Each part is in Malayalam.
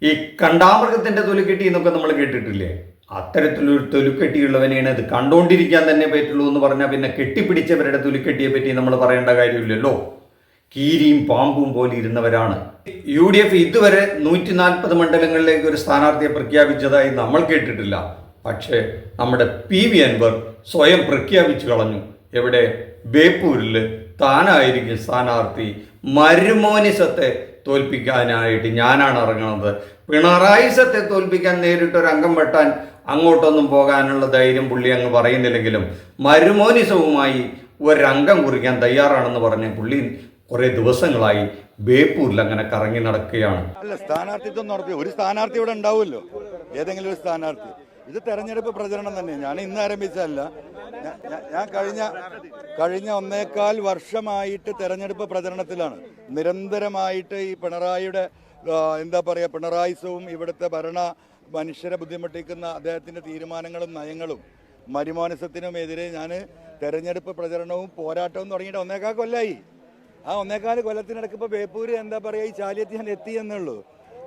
ഈ കണ്ടാമൃഗത്തിന്റെ തൊലിക്കെട്ടി എന്നൊക്കെ നമ്മൾ കേട്ടിട്ടില്ലേ? അത്തരത്തിലൊരു തൊലിക്കെട്ടിയുള്ളവനെയാണ് ഇത് കണ്ടുകൊണ്ടിരിക്കാൻ തന്നെ പറ്റുള്ളൂ എന്ന് പറഞ്ഞാൽ പിന്നെ കെട്ടിപ്പിടിച്ചവരുടെ തൊലിക്കെട്ടിയെ പറ്റി നമ്മൾ പറയേണ്ട കാര്യമില്ലല്ലോ. കീരിയും പാമ്പും പോലെ ഇരുന്നവരാണ്. UDF ഇതുവരെ 140 മണ്ഡലങ്ങളിലേക്ക് ഒരു സ്ഥാനാർത്ഥിയെ പ്രഖ്യാപിച്ചതായി നമ്മൾ കേട്ടിട്ടില്ല. പക്ഷേ നമ്മുടെ PV അൻവർ സ്വയം പ്രഖ്യാപിച്ചു കളഞ്ഞു. എവിടെ? ബേപ്പൂരിൽ താനായിരിക്കും സ്ഥാനാർത്ഥി. മരുമോനിസത്തെ തോൽപ്പിക്കാനായിട്ട് ഞാനാണ് ഇറങ്ങുന്നത്. പിണറായി സത്തെ തോൽപ്പിക്കാൻ നേരിട്ടൊരു അംഗം വെട്ടാൻ അങ്ങോട്ടൊന്നും പോകാനുള്ള ധൈര്യം പുള്ളി അങ്ങ് പറയുന്നില്ലെങ്കിലും മരുമോനിസവുമായി ഒരംഗം കുറിക്കാൻ തയ്യാറാണെന്ന് പറഞ്ഞ പുള്ളി കുറേ ദിവസങ്ങളായി ബേപ്പൂരിൽ അങ്ങനെ കറങ്ങി നടക്കുകയാണ്. അല്ല, സ്ഥാനാർത്ഥിത്വം നടത്തി ഒരു സ്ഥാനാർത്ഥി ഇവിടെ ഉണ്ടാവുമല്ലോ, ഏതെങ്കിലും ഒരു സ്ഥാനാർത്ഥി. ഇത് തെരഞ്ഞെടുപ്പ് പ്രചരണം തന്നെ. ഞാൻ ഇന്ന് ആരംഭിച്ചതല്ല. ഞാൻ കഴിഞ്ഞ 1.25 വർഷമായിട്ട് തെരഞ്ഞെടുപ്പ് പ്രചരണത്തിലാണ്. നിരന്തരമായിട്ട് ഈ പിണറായിയുടെ പിണറായിസവും ഇവിടുത്തെ മനുഷ്യരെ ബുദ്ധിമുട്ടിക്കുന്ന അദ്ദേഹത്തിൻ്റെ തീരുമാനങ്ങളും നയങ്ങളും മരുമോനിസത്തിനുമെതിരെ ഞാൻ തെരഞ്ഞെടുപ്പ് പ്രചരണവും പോരാട്ടവും തുടങ്ങിയിട്ട് 1.25 കൊല്ലമായി. ആ 1.25 കൊല്ലത്തിനിടയ്ക്ക് ഇപ്പോൾ ബേപ്പൂര് ഈ ചാലിയത്ത് ഞാൻ എത്തി എന്നുള്ളൂ.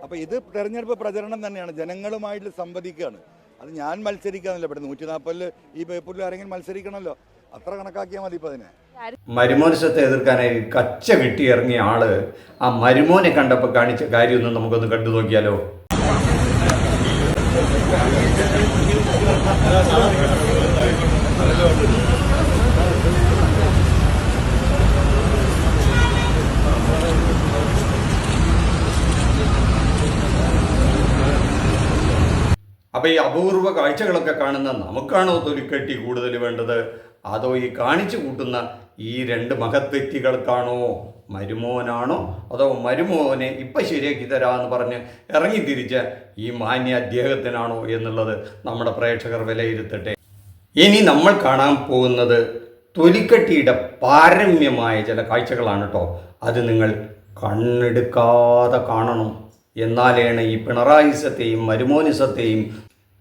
അപ്പോൾ ഇത് തെരഞ്ഞെടുപ്പ് പ്രചരണം തന്നെയാണ്, ജനങ്ങളുമായിട്ട് സംവദിക്കുകയാണ്. അത് ഞാൻ മത്സരിക്കാന്നില്ല. ഇവിടെ 140 ഈ ബേപ്പൂരിൽ ആരെങ്കിലും മത്സരിക്കണമല്ലോ, അത്ര കണക്കാക്കിയാൽ മതി. ഇപ്പോൾ അതിനെ മരുമോനിസത്തെ എതിർക്കാനായി കച്ച കിട്ടി ഇറങ്ങിയ ആള് ആ മരുമോനെ കണ്ടപ്പോൾ കാണിച്ച കാര്യമൊന്നും നമുക്കൊന്ന് കണ്ടു നോക്കിയാലോ. അപ്പോൾ ഈ അപൂർവ കാഴ്ചകളൊക്കെ കാണുന്ന നമുക്കാണോ തൊലിക്കെട്ടി കൂടുതൽ വേണ്ടത്, അതോ ഈ കാണിച്ചു കൂട്ടുന്ന ഈ 2 മഹത് വ്യക്തികൾക്കാണോ? മരുമോനാണോ അതോ മരുമോനെ ഇപ്പം ശരിയാക്കി തരാമെന്ന് പറഞ്ഞ് ഇറങ്ങിത്തിരിച്ച ഈ മാന്യ അദ്ദേഹത്തിനാണോ എന്നുള്ളത് നമ്മുടെ പ്രേക്ഷകർ വിലയിരുത്തട്ടെ. ഇനി നമ്മൾ കാണാൻ പോകുന്നത് തൊലിക്കെട്ടിയുടെ പാരമ്യമായ ചില കാഴ്ചകളാണ് കേട്ടോ. അത് നിങ്ങൾ കണ്ണെടുക്കാതെ കാണണം. എന്നാലാണ് ഈ പിണറായിസത്തെയും മരുമോനിസത്തെയും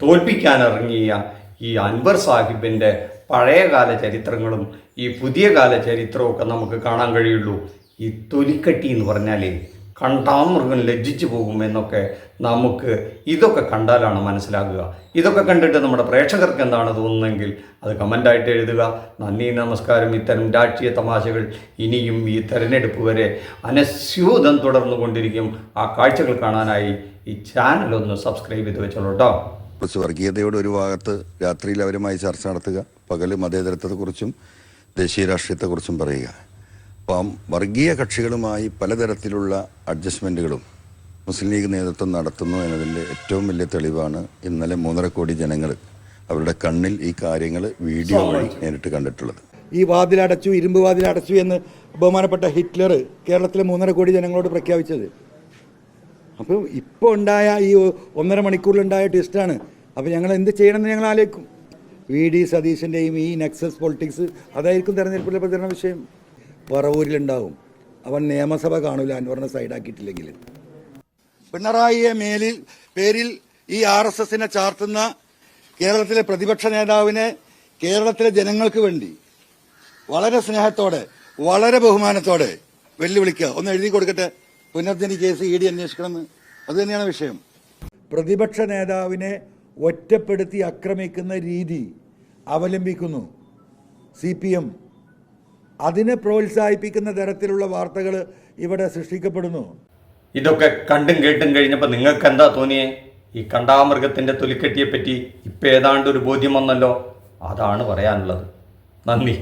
തോൽപ്പിക്കാനിറങ്ങിയ ഈ അൻവർ സാഹിബിൻ്റെ പഴയകാല ചരിത്രങ്ങളും ഈ പുതിയ കാല ചരിത്രമൊക്കെ നമുക്ക് കാണാൻ കഴിയുള്ളൂ. ഈ തൊലിക്കെട്ടി എന്ന് പറഞ്ഞാൽ കണ്ടാമൃഗം ലജ്ജിച്ചു പോകുമെന്നൊക്കെ നമുക്ക് ഇതൊക്കെ കണ്ടാലാണ് മനസ്സിലാകുക. ഇതൊക്കെ കണ്ടിട്ട് നമ്മുടെ പ്രേക്ഷകർക്ക് എന്താണ് തോന്നുന്നതെങ്കിൽ അത് കമൻ്റായിട്ട് എഴുതുക. നന്ദി, നമസ്കാരം. ഇത്തരം രാഷ്ട്രീയ തമാശകൾ ഇനിയും ഈ തെരഞ്ഞെടുപ്പ് വരെ അനസ്യൂതം തുടർന്നു കൊണ്ടിരിക്കും. ആ കാഴ്ചകൾ കാണാനായി ഈ ചാനലൊന്ന് സബ്സ്ക്രൈബ് ചെയ്ത് വെച്ചോളൂ കേട്ടോ. കുറച്ച് വർഗീയതയുടെ ഒരു ഭാഗത്ത് രാത്രിയിൽ അവരുമായി ചർച്ച നടത്തുക, പകല് മതേതരത്വത്തെക്കുറിച്ചും ദേശീയ രാഷ്ട്രീയത്തെക്കുറിച്ചും പറയുക. അപ്പം വർഗീയ കക്ഷികളുമായി പലതരത്തിലുള്ള അഡ്ജസ്റ്റ്മെൻറ്റുകളും മുസ്ലിം ലീഗ് നേതൃത്വം നടത്തുന്നു എന്നതിൻ്റെ ഏറ്റവും വലിയ തെളിവാണ് ഇന്നലെ 3.5 കോടി ജനങ്ങൾ അവരുടെ കണ്ണിൽ ഈ കാര്യങ്ങൾ വീഡിയോ വഴി നേരിട്ട് കണ്ടിട്ടുള്ളത്. ഈ വാതിലടച്ചു, ഇരുമ്പ് വാതിലടച്ചു എന്ന് ബഹുമാനപ്പെട്ട ഹിറ്റ്ലർ കേരളത്തിലെ 3.5 കോടി ജനങ്ങളോട് പ്രഖ്യാപിച്ചത്. അപ്പോൾ ഇപ്പോൾ ഉണ്ടായ ഈ 1.5 മണിക്കൂറിലുണ്ടായ ട്വിസ്റ്റാണ്. അപ്പോൾ ഞങ്ങൾ എന്ത് ചെയ്യണമെന്ന് ഞങ്ങൾ ആലോചിക്കും. VD സതീശൻ്റെയും ഈ നെക്സസ് പൊളിറ്റിക്സ് അതായിരിക്കും തെരഞ്ഞെടുപ്പിലെ പ്രചരണ വിഷയം. പറവൂരിലുണ്ടാവും. അവൻ നിയമസഭ കാണൂല അൻവറിനെ സൈഡാക്കിയിട്ടില്ലെങ്കിൽ. പിണറായിയെ പേരിൽ ഈ RSSനെ ചാർത്തുന്ന കേരളത്തിലെ പ്രതിപക്ഷ നേതാവിനെ കേരളത്തിലെ ജനങ്ങൾക്ക് വേണ്ടി വളരെ സ്നേഹത്തോടെ വളരെ ബഹുമാനത്തോടെ വെല്ലുവിളിക്കുക. ഒന്ന് എഴുതി കൊടുക്കട്ടെ, പുനർജനി കേസ് ED അന്വേഷിക്കണമെന്ന്. അത് തന്നെയാണ് വിഷയം. പ്രതിപക്ഷ നേതാവിനെ ഒറ്റപ്പെടുത്തി ആക്രമിക്കുന്ന രീതി അവലംബിക്കുന്നു CPM. അതിനെ പ്രോത്സാഹിപ്പിക്കുന്ന തരത്തിലുള്ള വാർത്തകൾ ഇവിടെ സൃഷ്ടിക്കപ്പെടുന്നു. ഇതൊക്കെ കണ്ടും കേട്ടും കഴിഞ്ഞപ്പോൾ നിങ്ങൾക്ക് എന്താ തോന്നിയേ? ഈ കണ്ടാമൃഗത്തിൻ്റെ തൊലിക്കെട്ടിയെ പറ്റി ഇപ്പം ഏതാണ്ട് ഒരു ബോധ്യം വന്നല്ലോ. അതാണ് പറയാനുള്ളത്. നന്ദി.